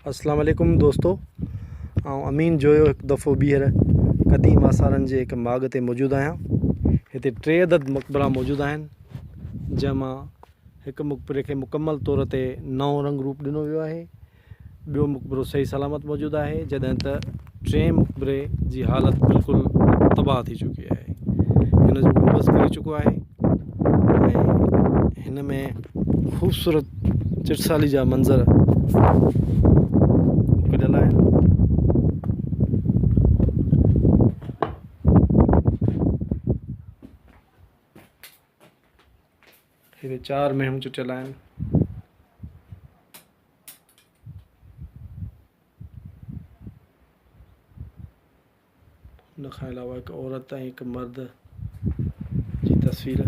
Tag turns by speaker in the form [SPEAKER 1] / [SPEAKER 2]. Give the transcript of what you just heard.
[SPEAKER 1] अस्सलाम वालेकुम दोस्तों, अमीन जोयो एक दफ़ो ॿीहर क़दीम आसारनि जे हिकु बाग़ ते मौजूदु आहियां। हिते 3 अदद मक़बरा मौजूदु आहिनि, जंहिंमां हिकु मक़बरे खे मुकमल तौर ते नओं रंग रूप ॾिनो वियो आहे। ॿियो मक़बरो सही सलामत मौजूदु आहे, जॾहिं त 3 मक़बरे जी हालत बिल्कुलु तबाह थी चुकी आहे। हिन जो गुंबज़ किरी चुको आहे ऐं हिन में ख़ूबसूरत चिटसाली जा मंज़र कढियल आहिनि। हिते 4 मेहूं चुटियल आहिनि। हुन खां अलावा हिकु औरत ऐं हिकु मर्द जी तस्वीर।